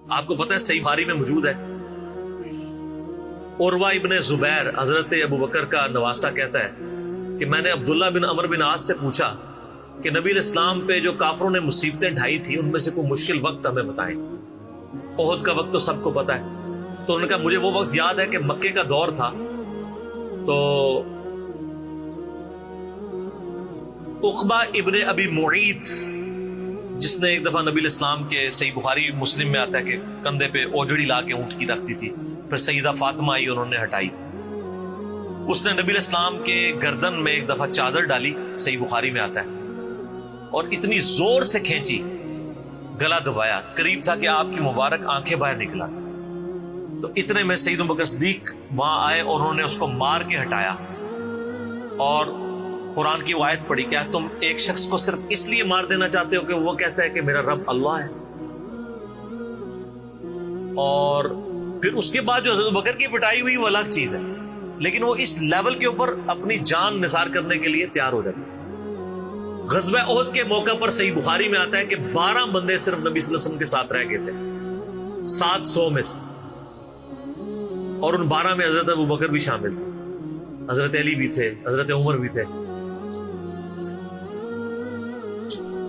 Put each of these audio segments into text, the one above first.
آپ کو پتہ ہے صحیح بخاری میں موجود ہے، عروہ ابن زبیر حضرت ابو بکر کا نواسہ کہتا ہے کہ میں نے عبداللہ بن عمر بن عاص سے پوچھا کہ نبی علیہ السلام پہ جو کافروں نے مصیبتیں ڈھائی تھی ان میں سے کوئی مشکل وقت ہمیں بتائیں۔ احد کا وقت تو سب کو پتہ ہے، تو انہوں نے کہا مجھے وہ وقت یاد ہے کہ مکے کا دور تھا، تو عقبہ ابن ابی معیط جس نے ایک دفعہ نبی علیہ السلام کے، صحیح بخاری مسلم میں آتا ہے کہ کندھے پہ اوجڑی لا کے اونٹ کی رکھتی تھی، پھر سیدہ فاطمہ آئی انہوں نے ہٹائی، اس نے نبی علیہ السلام کے گردن میں ایک دفعہ چادر ڈالی، صحیح بخاری میں آتا ہے، اور اتنی زور سے کھینچی گلا دبایا، قریب تھا کہ آپ کی مبارک آنکھیں باہر نکلا، تو اتنے میں سیدنا ابو بکر صدیق وہاں آئے اور انہوں نے اس کو مار کے ہٹایا، اور قرآن کی وہ آیت پڑھی، کیا تم ایک شخص کو صرف اس لیے مار دینا چاہتے ہو کہ وہ کہتا ہے کہ میرا رب اللہ ہے؟ اور پھر اس کے بعد جو حضرت بکر کی پٹائی ہوئی وہ الگ چیز ہے، لیکن وہ اس لیول کے اوپر اپنی جان نثار کرنے کے لیے تیار ہو جاتے تھے۔ غزوہ احد کے موقع پر صحیح بخاری میں آتا ہے کہ 12 بندے صرف نبی صلی اللہ علیہ وسلم کے ساتھ رہ گئے تھے 700 میں سے، اور ان 12 میں حضرت ابو بکر بھی شامل تھے، حضرت علی بھی تھے، حضرت عمر بھی تھے۔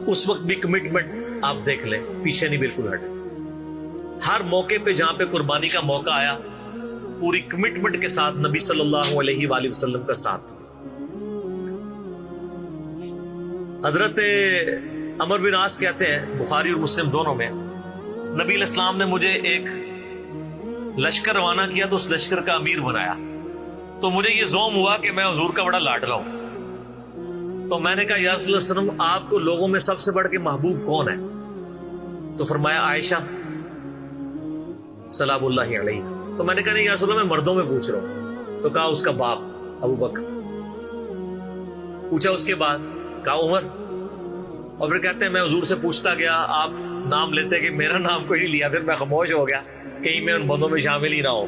اس وقت بھی کمٹمنٹ آپ دیکھ لیں، پیچھے نہیں بالکل ہٹے، ہر موقع پہ جہاں پہ قربانی کا موقع آیا پوری کمٹمنٹ کے ساتھ نبی صلی اللہ علیہ وآلہ وسلم کا ساتھ۔ حضرت عمر بن عاص کہتے ہیں بخاری اور مسلم دونوں میں، نبی علیہ السلام نے مجھے ایک لشکر روانہ کیا تو اس لشکر کا امیر بنایا، تو مجھے یہ زوم ہوا کہ میں حضور کا بڑا لاڈلا ہوں، تو میں نے کہا یا رسول اللہ صلی اللہ علیہ وسلم آپ کو لوگوں میں سب سے بڑھ کے محبوب کون ہے؟ تو فرمایا عائشہ سلام اللہ علیہ۔ تو میں نے کہا نہیں یا رسول اللہ میں مردوں میں پوچھ رہا ہوں، تو کہا اس کا باپ ابو بکر۔ پوچھا اس کے بعد، کہا عمر، اور پھر کہتے ہیں میں حضور سے پوچھتا گیا، آپ نام لیتے کہ میرا نام کوئی نہیں لیا، پھر میں خاموش ہو گیا کہیں میں ان بندوں میں شامل ہی نہ ہوں۔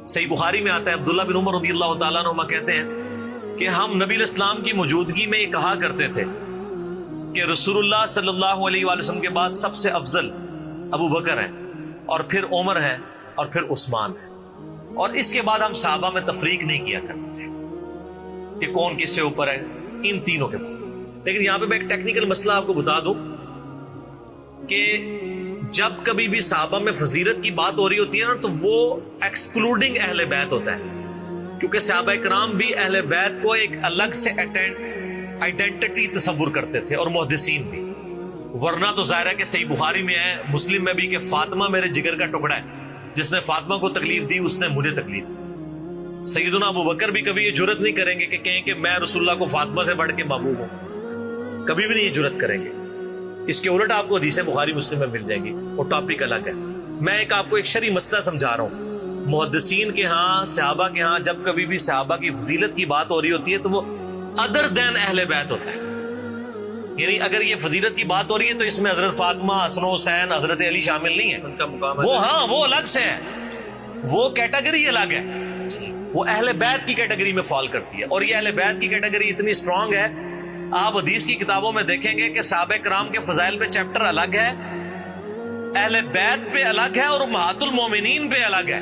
صحیح بخاری میں آتا ہے عبداللہ بن عمر رضی اللہ تعالیٰ عنہ کہتے ہیں کہ ہم نبی علیہ السلام کی موجودگی میں یہ کہا کرتے تھے کہ رسول اللہ صلی اللہ علیہ وآلہ وسلم کے بعد سب سے افضل ابو بکر ہیں، اور پھر عمر ہے، اور پھر عثمان ہے، اور اس کے بعد ہم صحابہ میں تفریق نہیں کیا کرتے تھے کہ کون کس سے اوپر ہے، ان تینوں کے بعد۔ لیکن یہاں پہ میں ایک ٹیکنیکل مسئلہ آپ کو بتا دوں کہ جب کبھی بھی صحابہ میں فضیلت کی بات ہو رہی ہوتی ہے نا، تو وہ ایکسکلوڈنگ اہل بیت ہوتا ہے، کیونکہ صحابہ کرام بھی اہل بیت کو ایک الگ سے آئیڈینٹی تصور کرتے تھے، اور محدثین بھی، ورنہ تو ظاہر ہے کہ صحیح بخاری میں ہے، مسلم میں بھی، کہ فاطمہ میرے جگر کا ٹکڑا ہے، جس نے فاطمہ کو تکلیف دی اس نے مجھے تکلیف دی۔ سیدنا ابو بکر بھی کبھی یہ جرت نہیں کریں گے کہ کہیں کہ میں رسول اللہ کو فاطمہ سے بڑھ کے محبوب ہوں، کبھی بھی نہیں یہ جرت کریں گے۔ اس کے الٹ آپ کو حدیثیں بخاری مسلم میں مل جائیں گی، وہ ٹاپک الگ ہے۔ میں آپ کو ایک شرعی مسئلہ سمجھا رہا ہوں، محدثین کے ہاں، صحابہ کے ہاں جب کبھی بھی صحابہ کی فضیلت کی بات ہو رہی ہوتی ہے تو وہ ادر دین اہل بیت ہوتا ہے، یعنی اگر یہ فضیلت کی بات ہو رہی ہے تو اس میں حضرت فاطمہ، حسن و حسین، حضرت علی شامل نہیں ہے، ان کا مقام وہ ہاں وہ الگ سے ہے، وہ کیٹیگری الگ ہے، وہ اہل بیت کی کیٹیگری میں فال کرتی ہے، اور یہ اہل بیت کی کیٹیگری اتنی اسٹرانگ ہے، آپ حدیث کی کتابوں میں دیکھیں گے کہ صحابہ کرام کے فضائل پہ چیپٹر الگ ہے، اہل بیت پہ الگ ہے، اور امہات المومنین پہ الگ ہے۔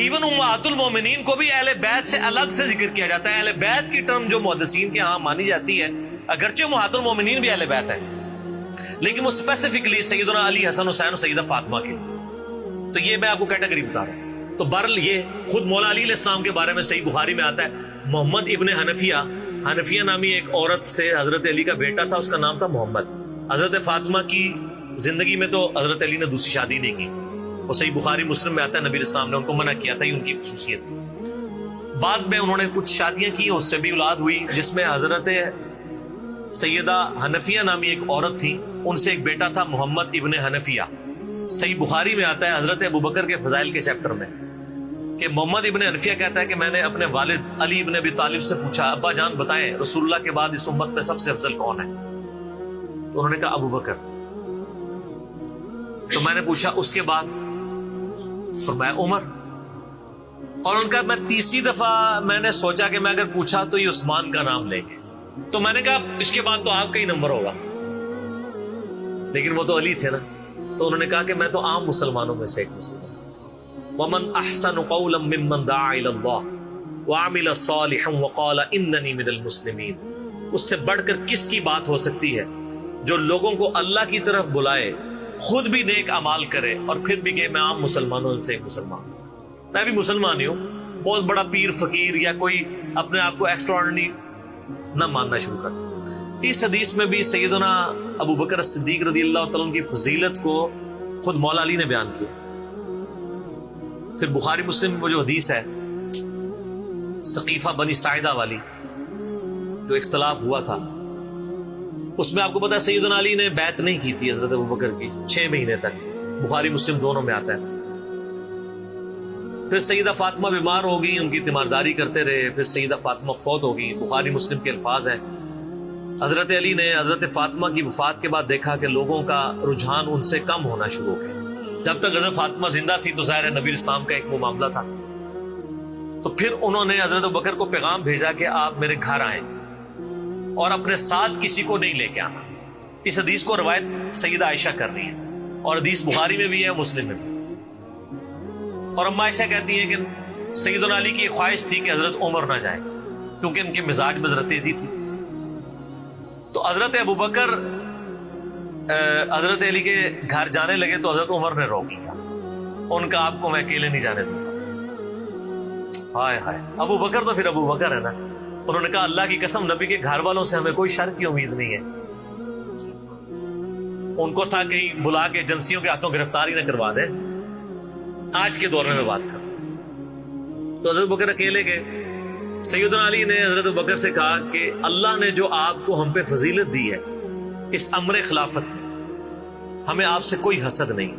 ایون امہات المومنین کو بھی اہل بیت سے الگ سے ذکر کیا جاتا ہے۔ اہل بیت کی ٹرم جو محدثین کے ہاں مانی جاتی ہے، اگرچہ امہات المومنین بھی اہل بیت ہے، لیکن وہ اسپیسیفکلی سیدنا علی، حسن حسین اور سیدہ فاطمہ کی، تو یہ میں آپ کو کیٹیگری بتا رہا ہوں۔ تو بہرحال یہ خود مولا علی علیہ السلام کے بارے میں صحیح بخاری میں آتا ہے، محمد ابن حنفیہ نامی ایک عورت سے حضرت علی کا بیٹا تھا، اس کا نام تھا محمد۔ حضرت فاطمہ کی زندگی میں تو حضرت علی نے دوسری شادی نہیں کی، وہ صحیح بخاری مسلم میں آتا ہے، نبی علیہ السلام نے ان کو منع کیا تھا، یہ ان کی خصوصیت تھی۔ بعد میں انہوں نے کچھ شادیاں کی، اس سے بھی اولاد ہوئی، جس میں حضرت سیدہ حنفیہ نامی ایک عورت تھی، ان سے ایک بیٹا تھا محمد ابن حنفیہ۔ صحیح بخاری میں آتا ہے حضرت ابو بکر کے فضائل کے چیپٹر میں کہ محمد ابن حنفیہ کہتا ہے کہ میں نے اپنے والد علی ابن ابی طالب سے پوچھا، ابا جان بتائیں رسول اللہ کے بعد اس امت میں سب سے افضل کون ہے؟ تو انہوں نے کہا ابو بکر۔ تو میں نے پوچھا اس کے بعد؟ فرمایا عمر۔ اور ان کا میں تیسری دفعہ میں نے سوچا کہ میں اگر پوچھا تو یہ عثمان کا نام لیں گے، تو میں نے کہا اس کے بعد تو آپ کا ہی نمبر ہوگا۔ لیکن وہ تو علی تھے نا، تو انہوں نے کہا کہ میں تو عام مسلمانوں میں سے ایک مسلمان۔ وَمَنْ أَحْسَنُ قَوْلًا مِّمَّنْ دَعَا إِلَى اللَّهِ وَعَمِلَ صَالِحًا وَقَالَ إِنَّنِي مِنَ الْمُسْلِمِينَ۔ اس سے بڑھ کر کس کی بات ہو سکتی ہے جو لوگوں کو اللہ کی طرف بلائے، خود بھی نیک اعمال کرے اور پھر بھی کہ میں عام مسلمانوں سے ایک مسلمان ہوں، میں بھی مسلمان ہی ہوں، بہت بڑا پیر فقیر یا کوئی اپنے آپ کو ایکسٹراڈنری نہ ماننا شروع کر۔ اس حدیث میں بھی سیدنا ابو بکر صدیق رضی اللہ تعالیٰ عنہ کی فضیلت کو خود مولا علی نے بیان کیا۔ پھر بخاری مسلم میں وہ جو حدیث ہے سقیفہ بنی ساعدہ والی جو اختلاف ہوا تھا، اس میں آپ کو پتا ہے سیدنا علی نے بیعت نہیں کی تھی حضرت ابوبکر کی 6 مہینے تک، بخاری مسلم دونوں میں آتا ہے۔ پھر سیدہ فاطمہ بیمار ہو گئی، ان کی تیمارداری کرتے رہے، پھر سیدہ فاطمہ فوت ہو گئی۔ بخاری مسلم کے الفاظ ہیں حضرت علی نے حضرت فاطمہ کی وفات کے بعد دیکھا کہ لوگوں کا رجحان ان سے کم ہونا شروع ہو گیا۔ جب تک حضرت فاطمہ زندہ تھی تو ظاہر نبی اسلام کا ایک وہ معاملہ تھا، تو پھر انہوں نے حضرت ابوبکر کو پیغام بھیجا کہ آپ میرے گھر آئیں اور اپنے ساتھ کسی کو نہیں لے کے آنا۔ اس حدیث کو روایت سیدہ عائشہ کر رہی ہے اور حدیث بخاری میں بھی ہے، مسلم میں بھی۔ اور اما عائشہ کہتی ہیں کہ سیدنا علی کی خواہش تھی کہ حضرت عمر نہ جائیں کیونکہ ان کے مزاج میں ذرا تیزی تھی۔ تو حضرت ابوبکر حضرت علی کے گھر جانے لگے تو حضرت عمر نے روک لیا، ان کا آپ کو میں اکیلے نہیں جانے دوں گا۔ ہائے ہائے، ابو بکر تو پھر ابو بکر ہے نا، انہوں نے کہا اللہ کی قسم نبی کے گھر والوں سے ہمیں کوئی شر کی امید نہیں ہے۔ ان کو تھا کہیں بلا کے ایجنسیوں کے ہاتھوں گرفتاری نہ کروا دے۔ آج کے دور میں بات کروں تو حضرت بکر اکیلے گئے۔ سیدنا علی نے حضرت بکر سے کہا کہ اللہ نے جو آپ کو ہم پہ فضیلت دی ہے اس امر خلافت میں، ہمیں آپ سے کوئی حسد نہیں،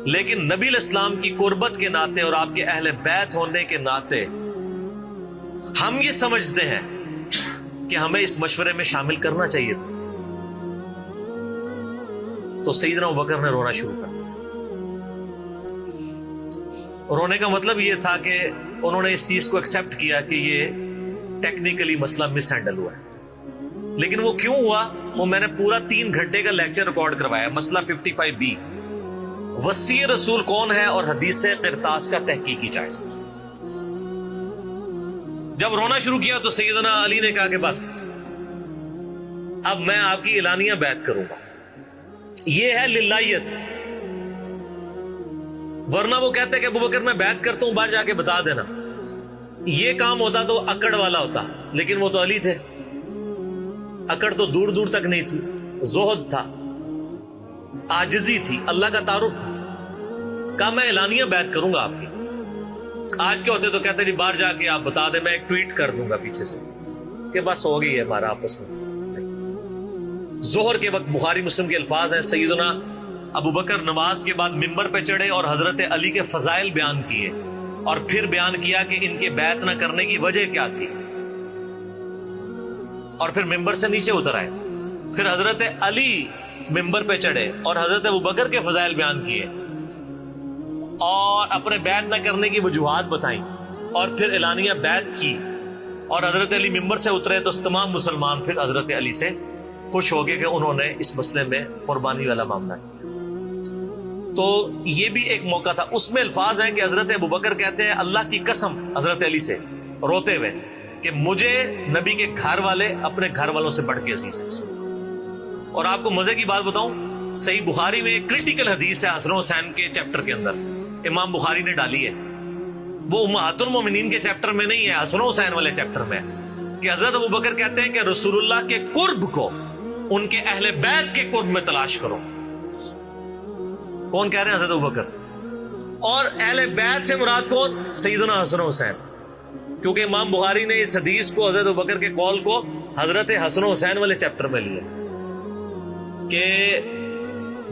لیکن نبی الاسلام کی قربت کے ناطے اور آپ کے اہل بیت ہونے کے ناطے ہم یہ سمجھتے ہیں کہ ہمیں اس مشورے میں شامل کرنا چاہیے تھا۔ تو سیدنا ابوبکر نے رونا شروع کر دیا۔ رونے کا مطلب یہ تھا کہ انہوں نے اس چیز کو ایکسپٹ کیا کہ یہ ٹیکنیکلی مسئلہ مس ہینڈل ہوا ہے، لیکن وہ کیوں ہوا وہ میں نے پورا 3 گھنٹے کا لیکچر ریکارڈ کروایا۔ مسئلہ 55B، وصی رسول کون ہے اور حدیث قرطاس کا تحقیقی جائزہ۔ جب رونا شروع کیا تو سیدنا علی نے کہا کہ بس اب میں آپ کی اعلانیہ بیعت کروں گا، یہ ہے للہیت، ورنہ وہ کہتے کہ ابوبکر میں بیعت کرتا ہوں باہر جا کے بتا دینا، یہ کام ہوتا تو اکڑ والا ہوتا، لیکن وہ تو علی تھے، اکڑ تو دور دور تک نہیں تھی، زہد تھا، عاجزی تھی، اللہ کا تعارف تھا۔ کہا میں اعلانیہ بیعت کروں گا آپ کی۔ آج کے ہوتے تو کہتے جی باہر جا کے آپ بتا دیں، میں ایک ٹویٹ کر دوں گا پیچھے سے کہ بس ہو گئی ہے ہمارا آپس میں۔ ظہر کے وقت بخاری مسلم کے الفاظ ہیں سیدنا ابو بکر نماز کے بعد ممبر پہ چڑھے اور حضرت علی کے فضائل بیان کیے اور پھر بیان کیا کہ ان کے بیعت نہ کرنے کی وجہ کیا تھی، اور پھر ممبر سے نیچے اتر آئے۔ پھر حضرت علی ممبر پہ چڑھے اور حضرت ابو بکر کے فضائل بیان کیے اور اپنے بیعت نہ کرنے کی وجوہات بتائیں، اور پھر اعلانیہ بیعت کی، اور حضرت علی ممبر سے اترے تو تمام مسلمان پھر حضرت علی سے خوش ہو گئے کہ انہوں نے اس مسئلے میں قربانی والا معاملہ کیا۔ تو یہ بھی ایک موقع تھا۔ اس میں الفاظ ہیں کہ حضرت ابوبکر کہتے ہیں اللہ کی قسم حضرت علی سے روتے ہوئے کہ مجھے نبی کے گھر والے اپنے گھر والوں سے بڑھ کے عزیز ہیں۔ اور آپ کو مزے کی بات بتاؤں، صحیح بخاری میں ایک کرٹیکل حدیث ہے حسن حسین کے چیپٹر کے اندر، امام بخاری نے ڈالی ہے، وہ امہات المومنین کے چیپٹر میں نہیں ہے، حسن حسین والے چیپٹر میں، کہ حضرت ابوبکر کہتے ہیں کہ رسول اللہ کے قرب کو ان کے اہل بیت کے قرب میں تلاش کرو۔ کون کہہ رہے ہیں؟ حضرت ابوبکر۔ اور اہل بیت سے مراد کون؟ سیدنا حسن حسین، کیونکہ امام بخاری نے اس حدیث کو حضرت ابوبکر کے قول کو حضرت حسن حسین والے چیپٹر میں لیا کہ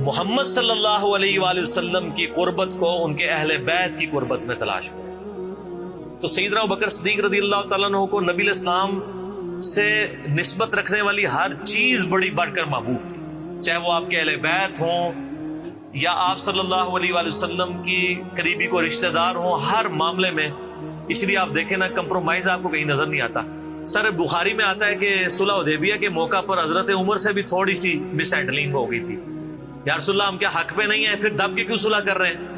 محمد صلی اللہ علیہ وآلہ وسلم کی قربت کو ان کے اہل بیت کی قربت میں تلاش کرو۔ تو سیدنا ابوبکر صدیق رضی اللہ تعالیٰ عنہ کو نبی الاسلام سے نسبت رکھنے والی ہر چیز بڑی بڑھ کر محبوب تھی، چاہے وہ آپ کے اہل بیت ہوں یا آپ صلی اللہ علیہ وآلہ وسلم کی قریبی کو رشتہ دار ہوں، ہر معاملے میں۔ اس لیے آپ دیکھیں نا، کمپرومائز آپ کو کہیں نظر نہیں آتا۔ سر بخاری میں آتا ہے کہ صلح حدیبیہ کے موقع پر حضرت عمر سے بھی تھوڑی سی مس ہینڈلنگ ہو گئی تھی، یا رسول اللہ ہم کیا حق پہ نہیں ہیں، پھر دب کے کیوں صلح کر رہے ہیں؟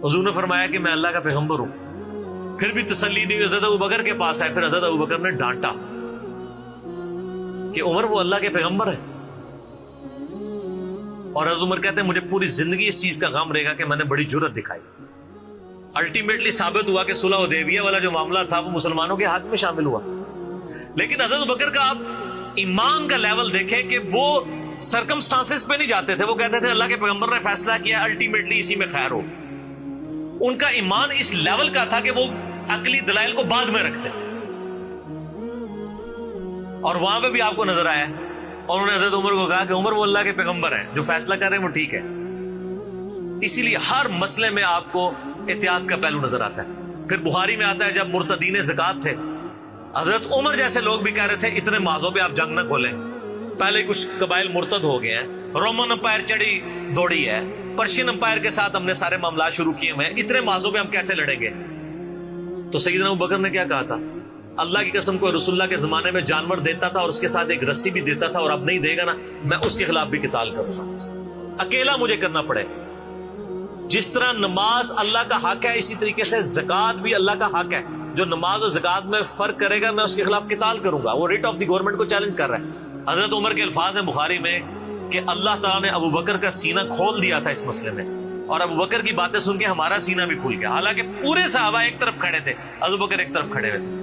حضور نے فرمایا کہ میں اللہ کا پیغمبر ہوں۔ پھر بھی تسلی نہیں، حضرت ابوبکر کے پاس آئے، پھر حضرت ابوبکر نے ڈانٹا کہ عمر وہ اللہ کے پیغمبر ہیں، اور حضرت عمر کہتے ہیں مجھے پوری زندگی اس چیز کا غم رہے گا کہ میں نے بڑی جرأت دکھائی۔ الٹیمیٹلی ثابت ہوا کہ صلح حدیبیہ والا جو معاملہ تھا وہ مسلمانوں کے حق میں شامل ہوا، لیکن حضرت ابوبکر کا آپ ایمان کا لیول دیکھیں کہ وہ سرکمسٹانسز پہ نہیں جاتے تھے، وہ کہتے تھے اللہ کے پیغمبر نے فیصلہ کیا، الٹیمیٹلی اسی میں خیر ہو۔ ان کا ایمان اس لیول کا تھا کہ وہ عقلی دلائل کو بعد میں رکھتے تھے، اور وہاں پہ بھی آپ کو نظر آیا، اور انہوں نے حضرت عمر کو کہا کہ عمر وہ اللہ کے پیغمبر ہیں، جو فیصلہ کر رہے ہیں وہ ٹھیک ہے۔ اسی لیے ہر مسئلے میں آپ کو احتیاط کا پہلو نظر آتا ہے۔ پھر بخاری میں آتا ہے جب مرتدین زکات تھے، حضرت عمر جیسے لوگ بھی کہہ رہے تھے اتنے معاذوں پہ آپ جنگ نہ کھولیں، پہلے کچھ قبائل مرتد ہو گئے ہیں، رومن امپائر چڑھی دوڑی ہے، پرشین امپائر کے ساتھ ہم نے سارے معاملات شروع کیے ہوئے ہیں، اتنے معاذوں پہ ہم کیسے لڑیں گے؟ تو سیدنا ابوبکر نے کیا کہا تھا؟ اللہ کی قسم کو رسول اللہ کے زمانے میں جانور دیتا تھا اور اس کے ساتھ ایک رسی بھی دیتا تھا، اور اب نہیں دے گا نا میں اس کے خلاف بھی قتال کروں گا، اکیلا مجھے کرنا پڑے۔ جس طرح نماز اللہ کا حق ہے، اسی طریقے سے زکات بھی اللہ کا حق ہے۔ جو نماز اور زکات میں فرق کرے گا میں اس کے خلاف قتال کروں گا۔ وہ ریٹ آف دی گورنمنٹ کو چیلنج کر رہا ہے۔ حضرت عمر کے الفاظ ہیں بخاری میں کہ اللہ تعالیٰ نے ابوبکر کا سینہ کھول دیا تھا اس مسئلے میں، اور ابوبکر کی باتیں سن کے ہمارا سینہ بھی کھل گیا، حالانکہ پورے صحابہ ایک طرف کھڑے تھے، ابوبکر ایک طرف کھڑے ہوئے تھے۔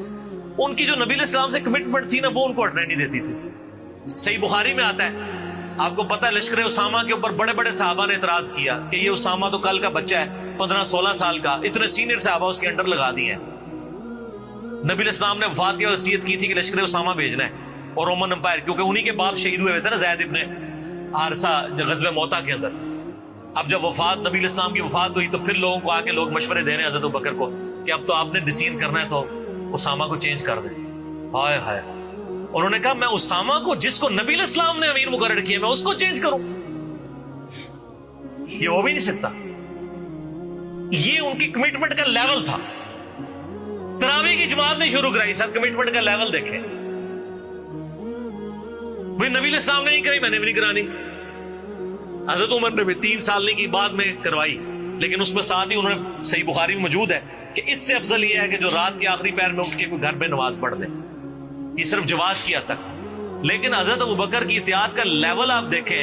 ان کی جو نبی علیہ السلام سے کمٹمنٹ تھی نا وہ ان کو ہٹنے نہیں دیتی تھی۔ صحیح بخاری میں آتا ہے، آپ کو پتہ ہے لشکر اسامہ کے اوپر بڑے بڑے صحابہ نے اعتراض کیا کہ یہ اسامہ تو کل کا بچہ ہے، 15-16 سال کا، اتنے سینئر صحابہ اس کے انڈر لگا دیے ہیں۔ نبی علیہ السلام نے وفات کی وصیت کی تھی کہ لشکر اسامہ بھیجنا ہے، اور رومن امپائر کیونکہ انہی کے باپ شہید ہوئے تھے نا، زید ابن حارثہ غزوہ موتا کے اندر۔ اب جب وفات نبی علیہ السلام کی وفات ہوئی تو پھر لوگوں کو آ کے لوگ مشورے دے رہے ہیں حضرت ابوبکر کو کہ اب تو آپ نے ڈیسیژن کرنا ہے تو اسامہ کو چینج کر دیں۔ ہائے ہائے، انہوں نے کہا میں اسامہ کو جس کو نبی علیہ السلام نے امیر مقرر کیا میں اس کو چینج کروں؟ یہ ہو بھی نہیں سکتا۔ یہ ان کی کمٹمنٹ کا لیول تھا۔ تراویح کی جماعت نہیں شروع کرائی، سر کمٹمنٹ کا لیول دیکھیں۔ بھائی نبی علیہ السلام نے نہیں کرائی، میں نے بھی نہیں کرانی۔ حضرت عمر نے بھی 3 سال نہیں کی، بعد میں کروائی، لیکن اس میں ساتھ ہی انہوں نے، صحیح بخاری میں موجود ہے کہ اس سے افضل یہ ہے کہ جو رات کے آخری پہر میں اٹھ کے کوئی گھر میں نماز پڑھ دے، یہ صرف جواز کیا تک۔ لیکن حضرت ابوبکر کی احتیاط کا لیول آپ دیکھیں،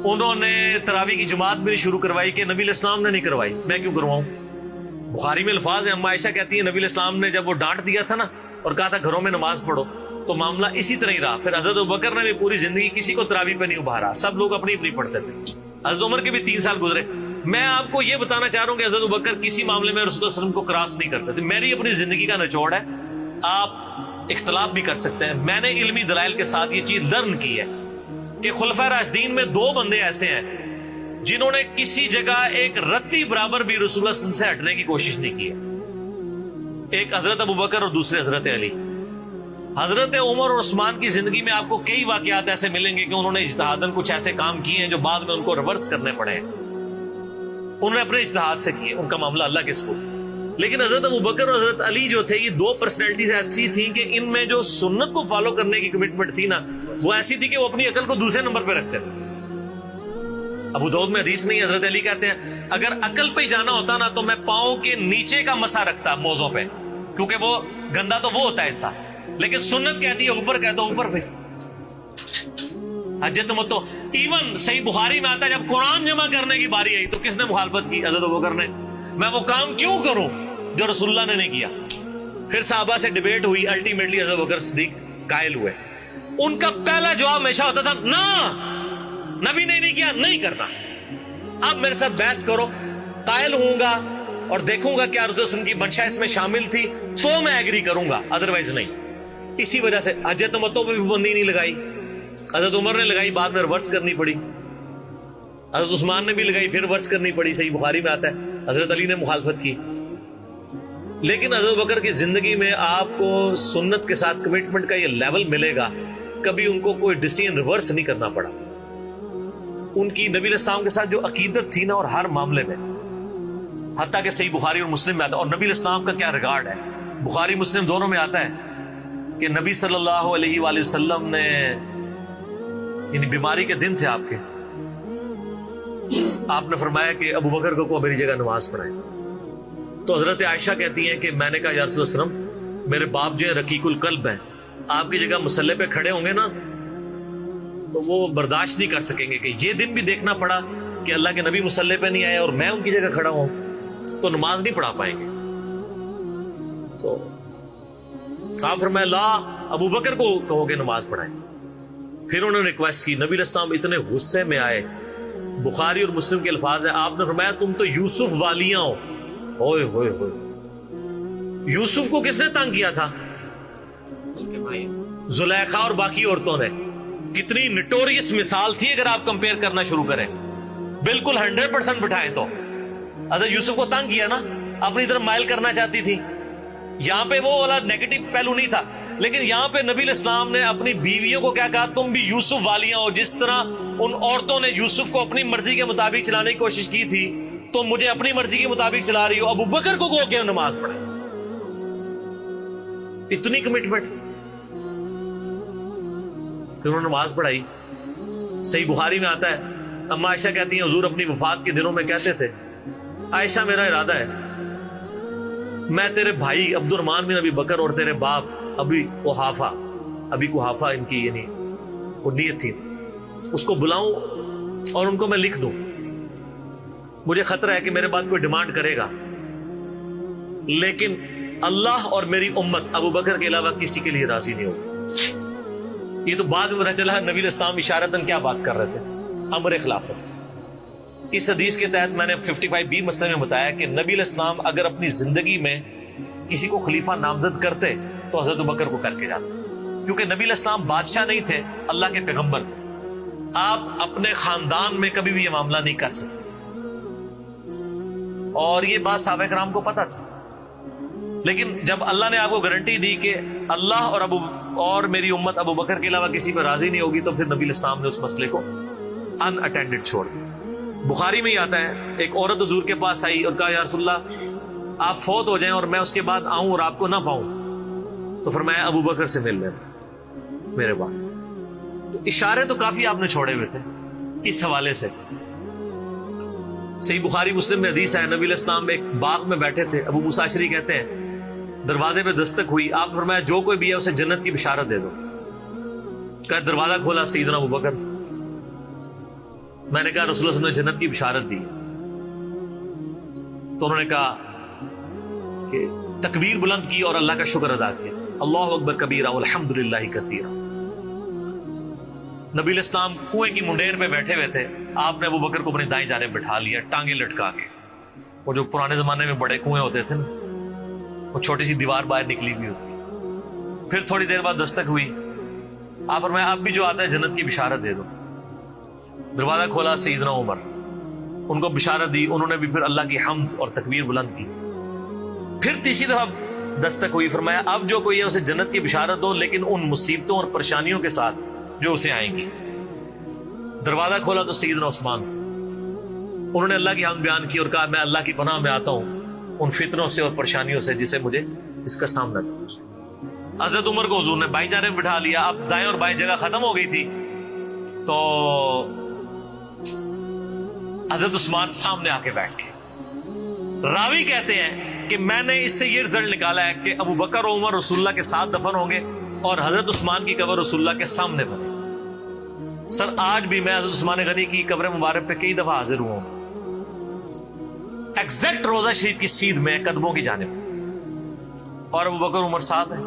انہوں نے تراویح کی جماعت بھی نہیں شروع کروائی کہ نبی علیہ السلام نے نہیں کروائی، میں کیوں کرواؤں؟ بخاری میں الفاظ ہیں، اما عائشہ کہتی ہیں نبی علیہ السلام نے جب وہ ڈانٹ دیا تھا نا اور کہا تھا گھروں میں نماز پڑھو، تو معاملہ اسی طرح ہی رہا۔ پھر حضرت ابوبکر نے بھی پوری زندگی کسی کو تراویح پہ نہیں ابھارا، سب لوگ اپنی اپنی پڑھتے تھے۔ حضرت عمر کے بھی 3 سال گزرے۔ میں آپ کو یہ بتانا چاہ رہا ہوں کہ حضرت ابوبکر کسی معاملے میں رسول اللہ صلی اللہ علیہ وسلم کو کراس نہیں کرتے تھے۔ میری اپنی زندگی کا نچوڑ ہے، آپ اختلاف بھی کر سکتے ہیں۔ میں نے علمی دلائل کے ساتھ یہ چیز لرن کی ہے کہ خلفائے راشدین میں 2 بندے ایسے ہیں جنہوں نے کسی جگہ ایک رتی برابر بھی رسول اللہ صلی اللہ علیہ وسلم سے ہٹنے کی کوشش نہیں کی ہے۔ ایک حضرت ابوبکر اور دوسرے حضرت علی۔ حضرت عمر اور عثمان کی زندگی میں آپ کو کئی واقعات ایسے ملیں گے کہ انہوں نے اجتہاداً کچھ ایسے کام کیے ہیں جو بعد میں ان کو ریورس کرنے پڑے ہیں، انہوں نے اپنے اجتہاد سے کیے، ان کا معاملہ اللہ کے سپرد۔ لیکن حضرت ابوبکر اور حضرت علی جو تھے، یہ 2 پرسنالٹیز ایسی تھیں کہ ان میں جو سنت کو فالو کرنے کی کمٹمنٹ تھی نا وہ ایسی تھی کہ وہ اپنی عقل کو دوسرے نمبر پہ رکھتے تھے۔ ابو داؤد میں حدیث نہیں، حضرت علی کہتے ہیں اگر عقل پہ جانا ہوتا نا تو میں پاؤں کے نیچے کا مسا رکھتا موزوں پہ، کیونکہ وہ گندا تو وہ ہوتا ہے ایسا، لیکن سنت کہتی ہے اوپر، کہتا ہوں اوپر پہ حجت متو۔ ایون صحیح بخاری میں آتا ہے جب قرآن جمع کرنے کی باری آئی تو کس نے مخالفت کی؟ حضرت ابوبکر نے۔ میں وہ کام کیوں کروں جو رسول اللہ نے نہیں کیا؟ پھر صحابہ سے ڈیبیٹ ہوئی، الٹیمیٹلی حضرت ابوبکر صدیق قائل ہوئے۔ ان کا پہلا جواب ہمیشہ ہوتا تھا نہ، نبی نے نہیں کیا، نہیں کرنا۔ اب میرے ساتھ بحث کرو، قائل ہوں گا اور دیکھوں گا کیا رسول اللہ کی منشا اس میں شامل تھی تو میں ایگری کروں گا، ادروائز نہیں۔ اسی وجہ سے حجت تمتع پہ بھی پابندی نہیں لگائی، حضرت عمر نے لگائی، بعد میں ریورس کرنی پڑی، حضرت عثمان نے بھی لگائی، پھر ریورس کرنی پڑی، صحیح بخاری میں آتا ہے حضرت علی نے مخالفت کی۔ لیکن حضرت بکر کی زندگی میں آپ کو سنت کے ساتھ کمٹمنٹ کا یہ لیول ملے گا، کبھی ان کو کوئی ڈیسیژن ریورس نہیں کرنا پڑا۔ ان کی نبی علیہ السلام کے ساتھ جو عقیدت تھی نا، اور ہر معاملے میں، حتیٰ کہ صحیح بخاری اور مسلم میں آتا ہے، اور نبی علیہ السلام کا کیا ریگارڈ ہے، بخاری مسلم دونوں میں آتا ہے کہ نبی صلی اللہ علیہ وآلہ وسلم نے یعنی بیماری کے دن تھے آپ کے. آپ نے فرمایا کہ ابو بکر کو میری جگہ نماز پڑھائے. تو حضرت عائشہ کہتی ہیں کہ میں نے کہا یا رسول اللہ صلی اللہ علیہ وسلم میرے باپ جو ہے رقیق القلب ہیں, آپ کی جگہ مصلی پہ کھڑے ہوں گے نا تو وہ برداشت نہیں کر سکیں گے کہ یہ دن بھی دیکھنا پڑا کہ اللہ کے نبی مصلی پہ نہیں آئے اور میں ان کی جگہ کھڑا ہوں, تو نماز نہیں پڑھا پائیں گے. تو آپ فرمایا لا, ابو بکر کو کہو کہ نماز پڑھائیں. پھر انہوں نے ریکویسٹ کی, نبی علیہ السلام اتنے غصے میں آئے. بخاری اور مسلم کے الفاظ ہیں, آپ نے فرمایا تم تو یوسف والیاں ہو. ہوئے ہوئے ہوئے, یوسف کو کس نے تنگ کیا تھا؟ زلیخا اور باقی عورتوں نے. کتنی نٹوریس مثال تھی اگر آپ کمپیئر کرنا شروع کریں. بالکل 100% بٹھائیں تو حضرت یوسف کو تنگ کیا نا, اپنی طرف مائل کرنا چاہتی تھی. یہاں پہ وہ والا نیگیٹو پہلو نہیں تھا, لیکن یہاں پہ نبی علیہ السلام نے اپنی بیویوں کو کیا کہا, تم بھی یوسف والیاں ہو. جس طرح ان عورتوں نے یوسف کو اپنی مرضی کے مطابق چلانے کی کوشش کی تھی, تم مجھے اپنی مرضی کے مطابق چلا رہی ہو. ابو بکر کو کہو کہ نماز پڑھے. اتنی کمٹمنٹ. پھر انہوں نے نماز پڑھائی. صحیح بخاری میں آتا ہے, اما عائشہ کہتی ہیں حضور اپنی وفات کے دنوں میں کہتے تھے, عائشہ میرا ارادہ ہے میں تیرے بھائی عبد الرحمن بن ابی بکر اور تیرے باپ ابی قحافہ ان کی یعنی وہ نیت تھی, اس کو بلاؤں اور ان کو میں لکھ دوں. مجھے خطرہ ہے کہ میرے بعد کوئی ڈیمانڈ کرے گا, لیکن اللہ اور میری امت ابو بکر کے علاوہ کسی کے لیے راضی نہیں ہوگی. یہ تو بعد میں پتہ چلا نبی علیہ السلام اشارتاً کیا بات کر رہے تھے, امر خلافت. اس حدیث کے تحت میں نے 55B مسئلے میں بتایا کہ نبی علیہ السلام اگر اپنی زندگی میں کسی کو خلیفہ نامزد کرتے تو حضرت بکر کو کر کے جاتے, کیونکہ نبی علیہ السلام بادشاہ نہیں تھے, اللہ کے پیغمبر تھے. آپ اپنے خاندان میں کبھی بھی یہ معاملہ نہیں کر سکتے تھے, اور یہ بات صحابہ کرام کو پتہ تھی. لیکن جب اللہ نے آپ کو گارنٹی دی کہ اللہ اور میری امت ابو بکر کے علاوہ کسی پہ راضی نہیں ہوگی, تو پھر نبی علیہ السلام نے اس مسئلے کو ان اٹینڈڈ چھوڑ دیا. بخاری میں ہی آتا ہے, ایک عورت حضور کے پاس آئی اور کہا یا رسول اللہ آپ فوت ہو جائیں اور میں اس کے بعد آؤں اور آپ کو نہ پاؤں, تو فرمایا ابو بکر سے مل لینا میرے بعد. تو اشارے تو کافی آپ نے چھوڑے ہوئے تھے اس حوالے سے. صحیح بخاری مسلم میں حدیث ہے, نبی علیہ السلام ایک باغ میں بیٹھے تھے, ابو موسیٰ اشعری کہتے ہیں دروازے پہ دستک ہوئی, آپ نے فرمایا جو کوئی بھی ہے اسے جنت کی بشارت دے دو. کہا دروازہ کھولا سیدنا ابو بکر. میں نے کہا رسول اللہ صلی اللہ علیہ وسلم نے جنت کی بشارت دی. تو انہوں نے کہا کہ تکبیر بلند کی اور اللہ کا شکر ادا کیا, اللہ اکبر کبیرہ والحمدللہ کثیرہ. نبی علیہ السلام کنویں کی منڈیر پہ بیٹھے ہوئے تھے, آپ نے ابو بکر کو اپنی دائیں جانب بٹھا لیا ٹانگیں لٹکا کے. وہ جو پرانے زمانے میں بڑے کنویں ہوتے تھے نا, وہ چھوٹی سی دیوار باہر نکلی ہوئی ہوتی. پھر تھوڑی دیر بعد دستک ہوئی, آپ فرمایا اب بھی جو آتا ہے جنت کی بشارت دے دو. دروازہ کھولا سیدنا عمر, ان کو بشارت دی. انہوں نے بھی پھر اللہ کی حمد اور تکبیر بلند کی. پھر تیسری دفعہ دستک ہوئی, فرمایا اب جو کوئی ہے اسے جنت کی بشارت دو, لیکن ان مصیبتوں اور پریشانیوں کے ساتھ جو اسے آئیں گی. دروازہ کھولا تو سیدنا عثمان تھے. انہوں نے اللہ کی حمد بیان کی اور کہا میں اللہ کی پناہ میں آتا ہوں ان فتنوں سے اور پریشانیوں سے جسے مجھے اس کا سامنا کرنا. حضرت عمر کو حضور نے بائیں جانب بٹھا لیا. اب دائیں اور بائیں جگہ ختم ہو گئی تھی, تو حضرت عثمان سامنے آ کے بیٹھ گئے. راوی کہتے ہیں کہ میں نے اس سے یہ رزلٹ نکالا ہے کہ ابو بکر و عمر رسول اللہ کے ساتھ دفن ہوں گے اور حضرت عثمان کی قبر رسول اللہ کے سامنے بنے. سر آج بھی میں حضرت عثمان غنی کی قبر مبارک پہ کئی دفعہ حاضر ہوا ہوں, ایگزیکٹ روزہ شریف کی سیدھ میں قدموں کی جانب, اور ابو بکر عمر ساتھ ہیں.